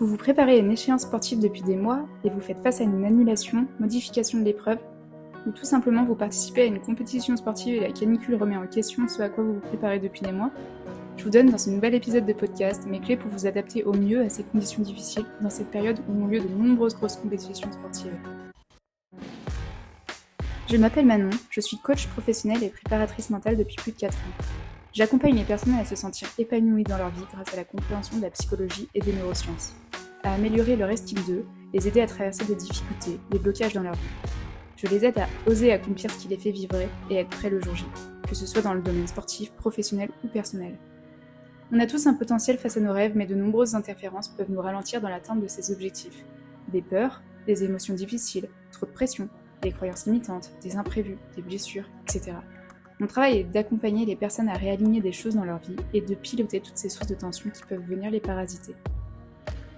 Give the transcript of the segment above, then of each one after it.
Vous vous préparez à une échéance sportive depuis des mois et vous faites face à une annulation, modification de l'épreuve, ou tout simplement vous participez à une compétition sportive et la canicule remet en question ce à quoi vous vous préparez depuis des mois. Je vous donne dans ce nouvel épisode de podcast mes clés pour vous adapter au mieux à ces conditions difficiles dans cette période où ont lieu de nombreuses grosses compétitions sportives. Je m'appelle Manon, je suis coach professionnelle et préparatrice mentale depuis plus de 4 ans. J'accompagne les personnes à se sentir épanouies dans leur vie grâce à la compréhension de la psychologie et des neurosciences, à améliorer leur estime d'eux, les aider à traverser des difficultés, des blocages dans leur vie. Je les aide à oser accomplir ce qui les fait vibrer et être prêts le jour J, que ce soit dans le domaine sportif, professionnel ou personnel. On a tous un potentiel face à nos rêves, mais de nombreuses interférences peuvent nous ralentir dans l'atteinte de ces objectifs. Des peurs, des émotions difficiles, trop de pression, des croyances limitantes, des imprévus, des blessures, etc. Mon travail est d'accompagner les personnes à réaligner des choses dans leur vie et de piloter toutes ces sources de tension qui peuvent venir les parasiter.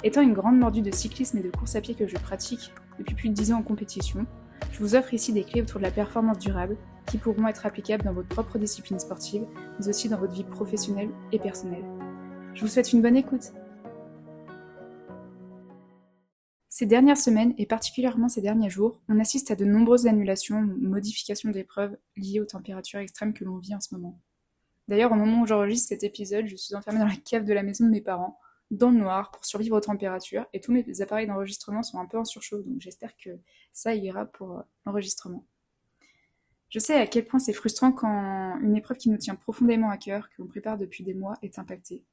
Étant une grande mordue de cyclisme et de course à pied que je pratique depuis plus de 10 ans en compétition, je vous offre ici des clés autour de la performance durable qui pourront être applicables dans votre propre discipline sportive, mais aussi dans votre vie professionnelle et personnelle. Je vous souhaite une bonne écoute. Ces dernières semaines, et particulièrement ces derniers jours, on assiste à de nombreuses annulations ou modifications d'épreuves liées aux températures extrêmes que l'on vit en ce moment. D'ailleurs, au moment où j'enregistre cet épisode, je suis enfermée dans la cave de la maison de mes parents, dans le noir, pour survivre aux températures, et tous mes appareils d'enregistrement sont un peu en surchauffe, donc j'espère que ça ira pour l'enregistrement. Je sais à quel point c'est frustrant quand une épreuve qui nous tient profondément à cœur, que l'on prépare depuis des mois, est impactée.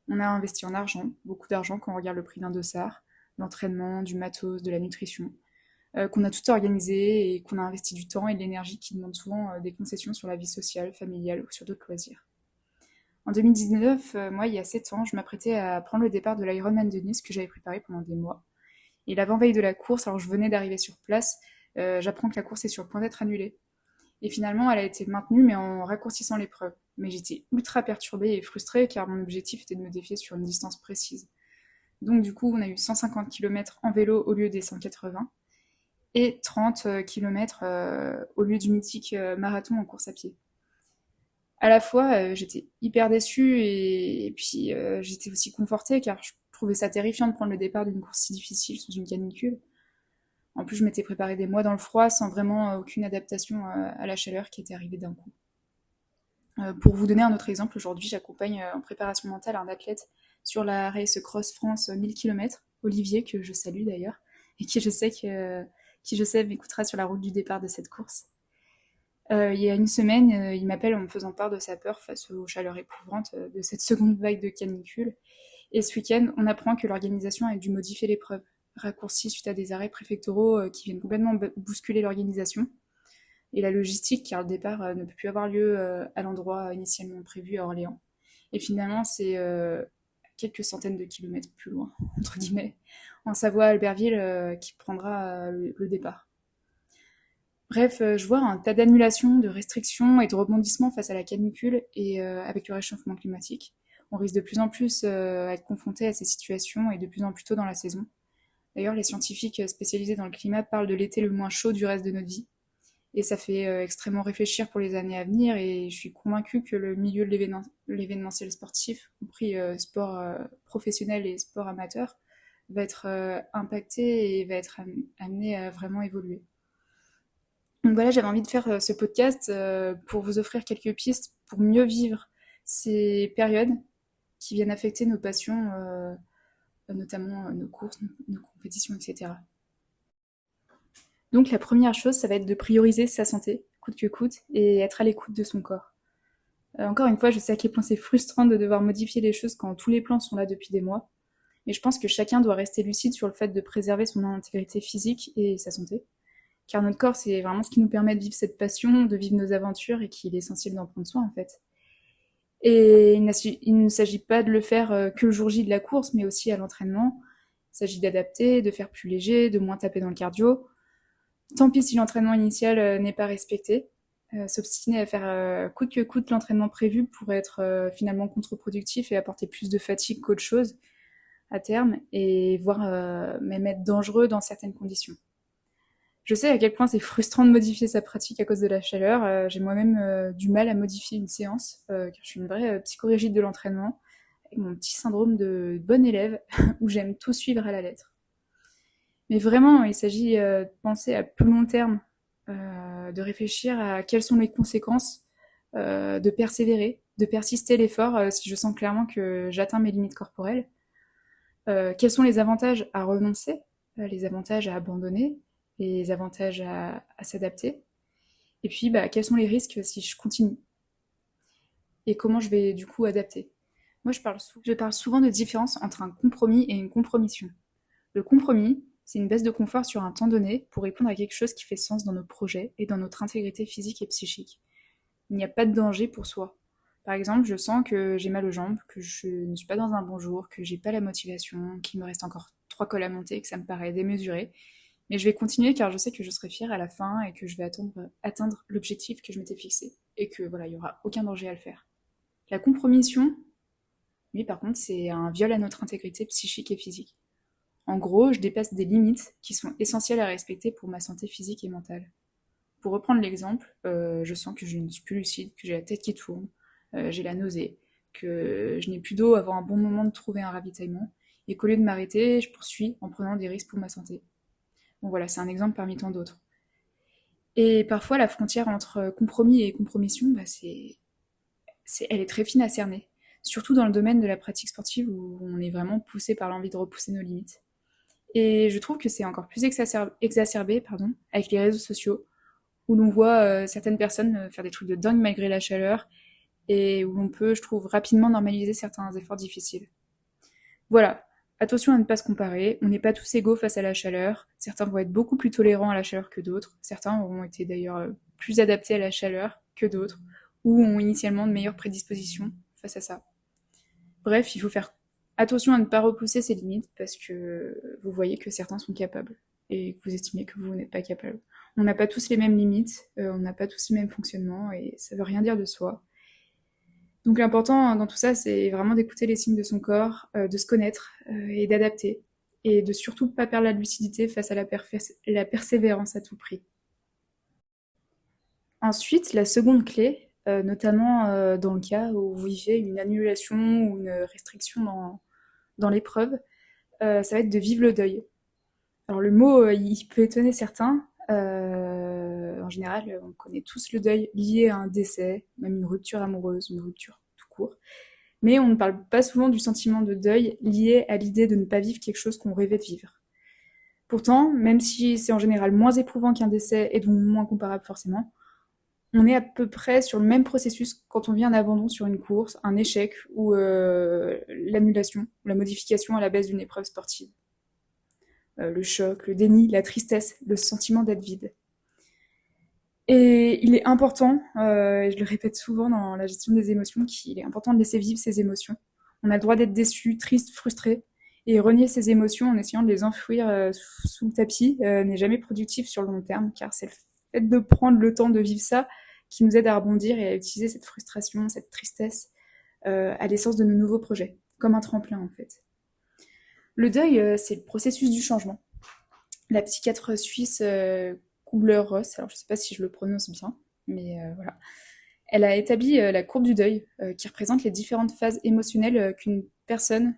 On a investi en argent, beaucoup d'argent quand on regarde le prix d'un dossard, l'entraînement, du matos, de la nutrition, qu'on a tout organisé et qu'on a investi du temps et de l'énergie qui demandent souvent des concessions sur la vie sociale, familiale ou sur d'autres loisirs. En 2019, moi, il y a 7 ans, je m'apprêtais à prendre le départ de l'Ironman de Nice que j'avais préparé pendant des mois. Et l'avant-veille de la course, alors je venais d'arriver sur place, j'apprends que la course est sur le point d'être annulée. Et finalement, elle a été maintenue, mais en raccourcissant l'épreuve. Mais j'étais ultra perturbée et frustrée, car mon objectif était de me défier sur une distance précise. Donc du coup, on a eu 150 km en vélo au lieu des 180, et 30 km au lieu du mythique marathon en course à pied. À la fois, j'étais hyper déçue, et puis j'étais aussi confortée, car je trouvais ça terrifiant de prendre le départ d'une course si difficile sous une canicule. En plus, je m'étais préparée des mois dans le froid, sans vraiment aucune adaptation à la chaleur qui était arrivée d'un coup. Pour vous donner un autre exemple, aujourd'hui, j'accompagne en préparation mentale un athlète sur la Race Cross France 1000 km, Olivier, que je salue d'ailleurs, et qui je sais m'écoutera sur la route du départ de cette course. Il y a une semaine, il m'appelle en me faisant part de sa peur face aux chaleurs éprouvantes de cette seconde vague de canicule. Et ce week-end, on apprend que l'organisation a dû modifier l'épreuve, raccourcie suite à des arrêts préfectoraux qui viennent complètement bousculer l'organisation et la logistique, car le départ ne peut plus avoir lieu à l'endroit initialement prévu à Orléans. Et finalement, c'est quelques centaines de kilomètres plus loin, entre guillemets, en Savoie, à Albertville, qui prendra le départ. Bref, je vois un tas d'annulations, de restrictions et de rebondissements face à la canicule et avec le réchauffement climatique. On risque de plus en plus à être confronté à ces situations et de plus en plus tôt dans la saison. D'ailleurs, les scientifiques spécialisés dans le climat parlent de l'été le moins chaud du reste de notre vie. Et ça fait extrêmement réfléchir pour les années à venir, et je suis convaincue que le milieu de l'événementiel sportif, compris sport professionnel et sport amateur, va être impacté et va être amené à vraiment évoluer. Donc voilà, j'avais envie de faire ce podcast pour vous offrir quelques pistes pour mieux vivre ces périodes qui viennent affecter nos passions, notamment nos courses, nos compétitions, etc. Donc la première chose, ça va être de prioriser sa santé, coûte que coûte, et être à l'écoute de son corps. Encore une fois, je sais à quel point c'est frustrant de devoir modifier les choses quand tous les plans sont là depuis des mois, mais je pense que chacun doit rester lucide sur le fait de préserver son intégrité physique et sa santé, car notre corps, c'est vraiment ce qui nous permet de vivre cette passion, de vivre nos aventures, et qu'il est essentiel d'en prendre soin en fait. Et il ne s'agit pas de le faire que le jour J de la course, mais aussi à l'entraînement. Il s'agit d'adapter, de faire plus léger, de moins taper dans le cardio. Tant pis si l'entraînement initial n'est pas respecté. S'obstiner à faire coûte que coûte l'entraînement prévu pourrait être finalement contre-productif et apporter plus de fatigue qu'autre chose à terme, et voire même être dangereux dans certaines conditions. Je sais à quel point c'est frustrant de modifier sa pratique à cause de la chaleur. J'ai moi-même du mal à modifier une séance, car je suis une vraie psychorigide de l'entraînement. avec mon petit syndrome de bonne élève, où j'aime tout suivre à la lettre. Mais vraiment, il s'agit de penser à plus long terme, de réfléchir à quelles sont les conséquences, de persévérer, de persister l'effort si je sens clairement que j'atteins mes limites corporelles. Quels sont les avantages à renoncer, les avantages à abandonner, les avantages à s'adapter. Et puis, quels sont les risques si je continue et comment je vais du coup adapter. Moi, je parle souvent de différence entre un compromis et une compromission. Le compromis, c'est une baisse de confort sur un temps donné pour répondre à quelque chose qui fait sens dans nos projets et dans notre intégrité physique et psychique. Il n'y a pas de danger pour soi. Par exemple, je sens que j'ai mal aux jambes, que je ne suis pas dans un bon jour, que j'ai pas la motivation, qu'il me reste encore 3 cols à monter, que ça me paraît démesuré. Mais je vais continuer car je sais que je serai fière à la fin et que je vais atteindre l'objectif que je m'étais fixé. Et que voilà, il n'y aura aucun danger à le faire. La compromission, lui par contre, c'est un viol à notre intégrité psychique et physique. En gros, je dépasse des limites qui sont essentielles à respecter pour ma santé physique et mentale. Pour reprendre l'exemple, je sens que je ne suis plus lucide, que j'ai la tête qui tourne, j'ai la nausée, que je n'ai plus d'eau avant un bon moment de trouver un ravitaillement, et qu'au lieu de m'arrêter, je poursuis en prenant des risques pour ma santé. Bon voilà, c'est un exemple parmi tant d'autres. Et parfois, la frontière entre compromis et compromission, elle est très fine à cerner, surtout dans le domaine de la pratique sportive où on est vraiment poussé par l'envie de repousser nos limites. Et je trouve que c'est encore plus exacerbé avec les réseaux sociaux, où l'on voit certaines personnes faire des trucs de dingue malgré la chaleur, et où l'on peut, je trouve, rapidement normaliser certains efforts difficiles. Voilà, attention à ne pas se comparer, on n'est pas tous égaux face à la chaleur, certains vont être beaucoup plus tolérants à la chaleur que d'autres, certains auront été d'ailleurs plus adaptés à la chaleur que d'autres, ou ont initialement de meilleures prédispositions face à ça. Bref, il faut faire attention à ne pas repousser ses limites parce que vous voyez que certains sont capables et que vous estimez que vous n'êtes pas capable. On n'a pas tous les mêmes limites, on n'a pas tous les mêmes fonctionnements et ça veut rien dire de soi. Donc l'important dans tout ça, c'est vraiment d'écouter les signes de son corps, de se connaître et d'adapter. Et de surtout pas perdre la lucidité face à la persévérance à tout prix. Ensuite, la seconde clé, notamment dans le cas où vous vivez une annulation ou une restriction dans l'épreuve, ça va être de vivre le deuil. Alors le mot, il peut étonner certains. En général, on connaît tous le deuil lié à un décès, même une rupture amoureuse, une rupture tout court. Mais on ne parle pas souvent du sentiment de deuil lié à l'idée de ne pas vivre quelque chose qu'on rêvait de vivre. Pourtant, même si c'est en général moins éprouvant qu'un décès et donc moins comparable forcément, on est à peu près sur le même processus quand on vit un abandon sur une course, un échec ou l'annulation, ou la modification à la baisse d'une épreuve sportive. Le choc, le déni, la tristesse, le sentiment d'être vide. Et il est important, et je le répète souvent dans la gestion des émotions, qu'il est important de laisser vivre ses émotions. On a le droit d'être déçu, triste, frustré, et renier ses émotions en essayant de les enfouir sous le tapis n'est jamais productif sur le long terme, car c'est le fait de prendre le temps de vivre ça qui nous aide à rebondir et à utiliser cette frustration, cette tristesse à l'essence de nos nouveaux projets, comme un tremplin en fait. Le deuil, c'est le processus du changement. La psychiatre suisse Kubler-Ross, alors je ne sais pas si je le prononce bien, mais voilà. Elle a établi la courbe du deuil, qui représente les différentes phases émotionnelles qu'une personne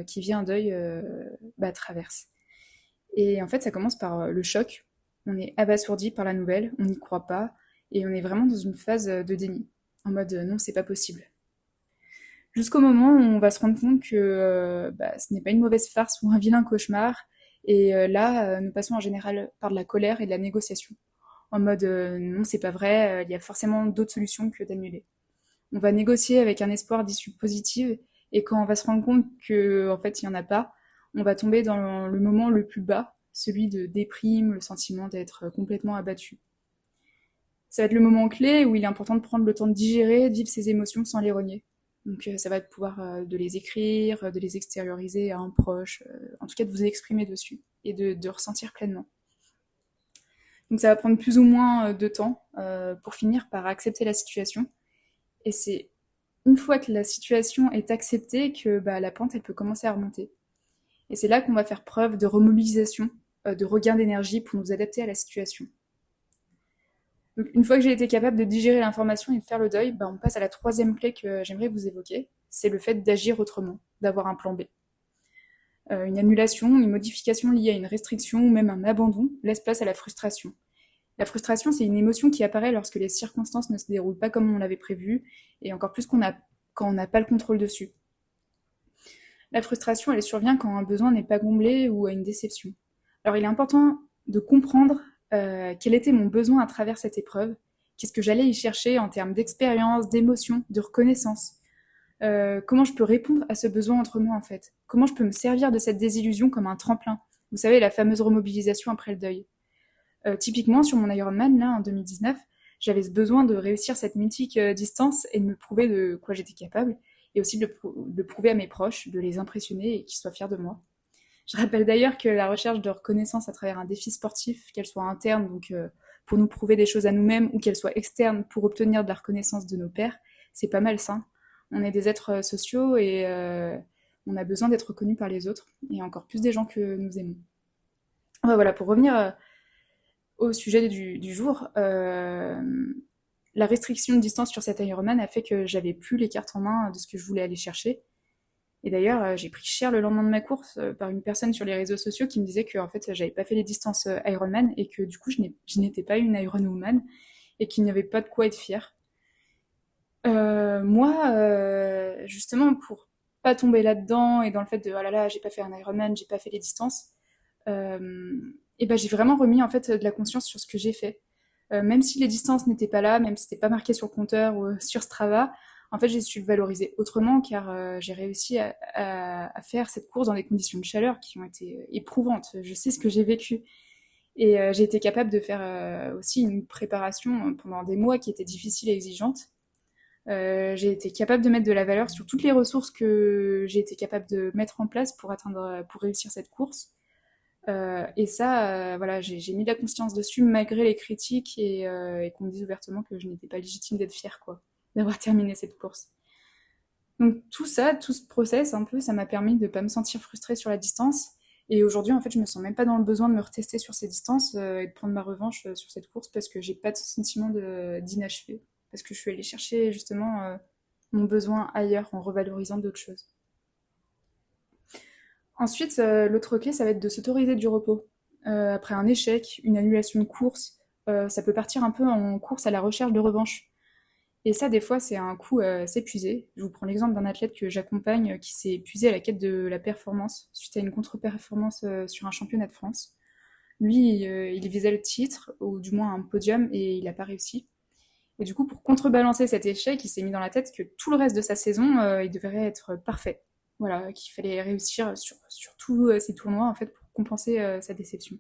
qui vit un deuil traverse. Et en fait, ça commence par le choc. On est abasourdi par la nouvelle, on n'y croit pas, et on est vraiment dans une phase de déni, en mode non, c'est pas possible. Jusqu'au moment où on va se rendre compte que ce n'est pas une mauvaise farce ou un vilain cauchemar, et là, nous passons en général par de la colère et de la négociation. En mode non, c'est pas vrai, il y a forcément d'autres solutions que d'annuler. On va négocier avec un espoir d'issue positive, et quand on va se rendre compte qu'en fait il n'y en a pas, on va tomber dans le moment le plus bas, celui de déprime, le sentiment d'être complètement abattu. Ça va être le moment clé où il est important de prendre le temps de digérer, de vivre ses émotions sans les renier. Donc ça va être pouvoir de les écrire, de les extérioriser à un proche, en tout cas de vous exprimer dessus et de ressentir pleinement. Donc ça va prendre plus ou moins de temps pour finir par accepter la situation. Et c'est une fois que la situation est acceptée que la pente elle peut commencer à remonter. Et c'est là qu'on va faire preuve de remobilisation, de regain d'énergie pour nous adapter à la situation. Donc une fois que j'ai été capable de digérer l'information et de faire le deuil, on passe à la troisième clé que j'aimerais vous évoquer, c'est le fait d'agir autrement, d'avoir un plan B. Une annulation, une modification liée à une restriction ou même un abandon laisse place à la frustration. La frustration, c'est une émotion qui apparaît lorsque les circonstances ne se déroulent pas comme on l'avait prévu, et encore plus quand on n'a pas le contrôle dessus. La frustration, elle survient quand un besoin n'est pas comblé ou à une déception. Alors il est important de comprendre quel était mon besoin à travers cette épreuve, qu'est-ce que j'allais y chercher en termes d'expérience, d'émotion, de reconnaissance, comment je peux répondre à ce besoin autrement en fait, comment je peux me servir de cette désillusion comme un tremplin, vous savez, la fameuse remobilisation après le deuil. Typiquement, sur mon Ironman, là, en 2019, j'avais ce besoin de réussir cette mythique distance et de me prouver de quoi j'étais capable, et aussi de prouver à mes proches, de les impressionner et qu'ils soient fiers de moi. Je rappelle d'ailleurs que la recherche de reconnaissance à travers un défi sportif, qu'elle soit interne, donc pour nous prouver des choses à nous-mêmes, ou qu'elle soit externe pour obtenir de la reconnaissance de nos pairs, c'est pas malsain. On est des êtres sociaux et on a besoin d'être reconnus par les autres, et encore plus des gens que nous aimons. Voilà, pour revenir au sujet du jour, la restriction de distance sur cet Ironman a fait que j'avais plus les cartes en main de ce que je voulais aller chercher. Et d'ailleurs, j'ai pris cher le lendemain de ma course par une personne sur les réseaux sociaux qui me disait que en fait, j'avais pas fait les distances Ironman et que du coup, je n'étais pas une Ironwoman et qu'il n'y avait pas de quoi être fière. Moi, justement, pour pas tomber là-dedans et dans le fait de oh là là, j'ai pas fait un Ironman, j'ai pas fait les distances, et ben j'ai vraiment remis en fait de la conscience sur ce que j'ai fait. Même si les distances n'étaient pas là, même si c'était pas marqué sur le compteur ou sur Strava, en fait j'ai su le valoriser autrement car j'ai réussi à faire cette course dans des conditions de chaleur qui ont été éprouvantes. Je sais ce que j'ai vécu et j'ai été capable de faire aussi une préparation pendant des mois qui était difficile et exigeante. J'ai été capable de mettre de la valeur sur toutes les ressources que j'ai été capable de mettre en place pour réussir cette course. Et ça, voilà, j'ai mis de la conscience dessus malgré les critiques et qu'on me dise ouvertement que je n'étais pas légitime d'être fière, quoi, d'avoir terminé cette course. Donc tout ça, tout ce process, un peu, ça m'a permis de pas me sentir frustrée sur la distance. Et aujourd'hui, en fait, je me sens même pas dans le besoin de me retester sur ces distances et de prendre ma revanche sur cette course parce que j'ai pas de sentiment d'inachevé. Parce que je suis allée chercher justement mon besoin ailleurs en revalorisant d'autres choses. Ensuite, l'autre clé, ça va être de s'autoriser du repos. Après un échec, une annulation de course, ça peut partir un peu en course à la recherche de revanche. Et ça, des fois, c'est un coup s'épuiser. Je vous prends l'exemple d'un athlète que j'accompagne qui s'est épuisé à la quête de la performance suite à une contre-performance sur un championnat de France. Lui, il visait le titre, ou du moins un podium, et il n'a pas réussi. Et du coup, pour contrebalancer cet échec, il s'est mis dans la tête que tout le reste de sa saison, il devrait être parfait. Voilà, qu'il fallait réussir sur tous ses tournois, en fait, pour compenser sa déception.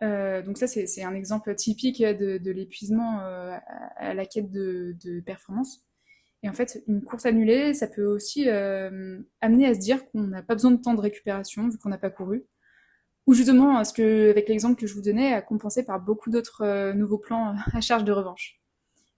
Donc ça, c'est un exemple typique de l'épuisement à la quête de performance. Et en fait, une course annulée, ça peut aussi amener à se dire qu'on n'a pas besoin de temps de récupération vu qu'on n'a pas couru. Ou justement, ce que, avec l'exemple que je vous donnais, à compenser par beaucoup d'autres nouveaux plans à charge de revanche.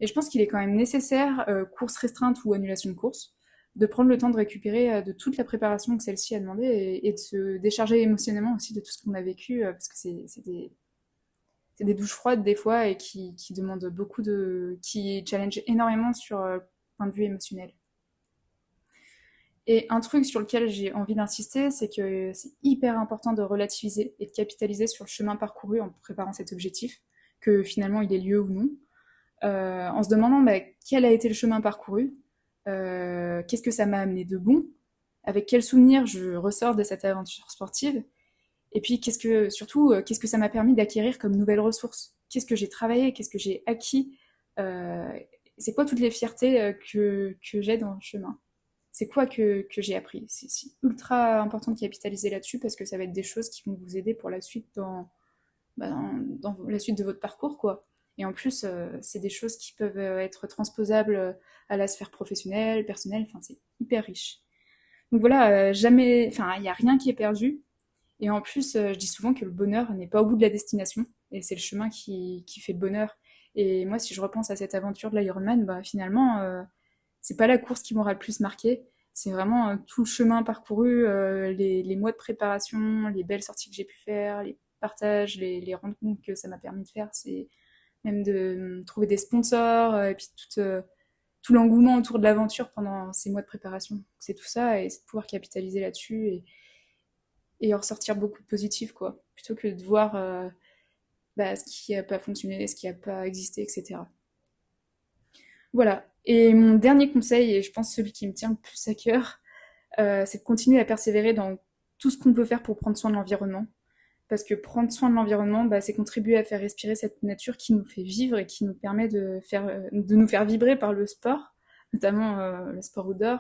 Et je pense qu'il est quand même nécessaire, course restreinte ou annulation de course, de prendre le temps de récupérer de toute la préparation que celle-ci a demandé et de se décharger émotionnellement aussi de tout ce qu'on a vécu, parce que c'est des douches froides des fois et qui demandent beaucoup qui challenge énormément sur point de vue émotionnel. Et un truc sur lequel j'ai envie d'insister, c'est que c'est hyper important de relativiser et de capitaliser sur le chemin parcouru en préparant cet objectif, que finalement il ait lieu ou non, en se demandant bah, quel a été le chemin parcouru, qu'est-ce que ça m'a amené de bon, avec quels souvenirs je ressors de cette aventure sportive, et puis surtout, qu'est-ce que ça m'a permis d'acquérir comme nouvelles ressources, qu'est-ce que j'ai travaillé, qu'est-ce que j'ai acquis, euh, c'est quoi toutes les fiertés que j'ai dans le chemin. C'est quoi que j'ai appris. C'est ultra important de capitaliser là-dessus parce que ça va être des choses qui vont vous aider pour la suite dans la suite de votre parcours, quoi. Et en plus, c'est des choses qui peuvent être transposables à la sphère professionnelle, personnelle, enfin, c'est hyper riche. Donc voilà, jamais, enfin, il n'y a rien qui est perdu. Et en plus, je dis souvent que le bonheur n'est pas au bout de la destination, et c'est le chemin qui fait le bonheur. Et moi, si je repense à cette aventure de l'Ironman, bah, finalement, c'est pas la course qui m'aura le plus marqué, c'est vraiment tout le chemin parcouru, les mois de préparation, les belles sorties que j'ai pu faire, les partages, les rencontres que ça m'a permis de faire, c'est même de trouver des sponsors, et puis tout l'engouement autour de l'aventure pendant ces mois de préparation. C'est tout ça, et c'est de pouvoir capitaliser là-dessus et en ressortir beaucoup de positif, quoi. Plutôt que de voir ce qui n'a pas fonctionné, ce qui n'a pas existé, etc. Voilà. Et mon dernier conseil, et je pense celui qui me tient le plus à cœur, c'est de continuer à persévérer dans tout ce qu'on peut faire pour prendre soin de l'environnement. Parce que prendre soin de l'environnement, c'est contribuer à faire respirer cette nature qui nous fait vivre et qui nous permet de nous faire vibrer par le sport, notamment le sport outdoor.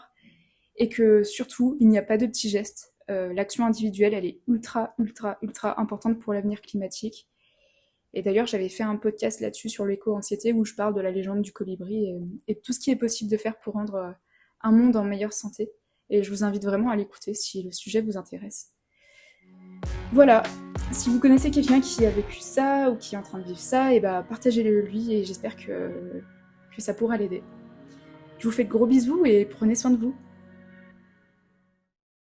Et que surtout, il n'y a pas de petits gestes. L'action individuelle, elle est ultra, ultra, ultra importante pour l'avenir climatique. Et d'ailleurs, j'avais fait un podcast là-dessus sur l'éco-anxiété où je parle de la légende du colibri et de tout ce qui est possible de faire pour rendre un monde en meilleure santé. Et je vous invite vraiment à l'écouter si le sujet vous intéresse. Voilà, si vous connaissez quelqu'un qui a vécu ça ou qui est en train de vivre ça, partagez-le lui et j'espère que ça pourra l'aider. Je vous fais de gros bisous et prenez soin de vous.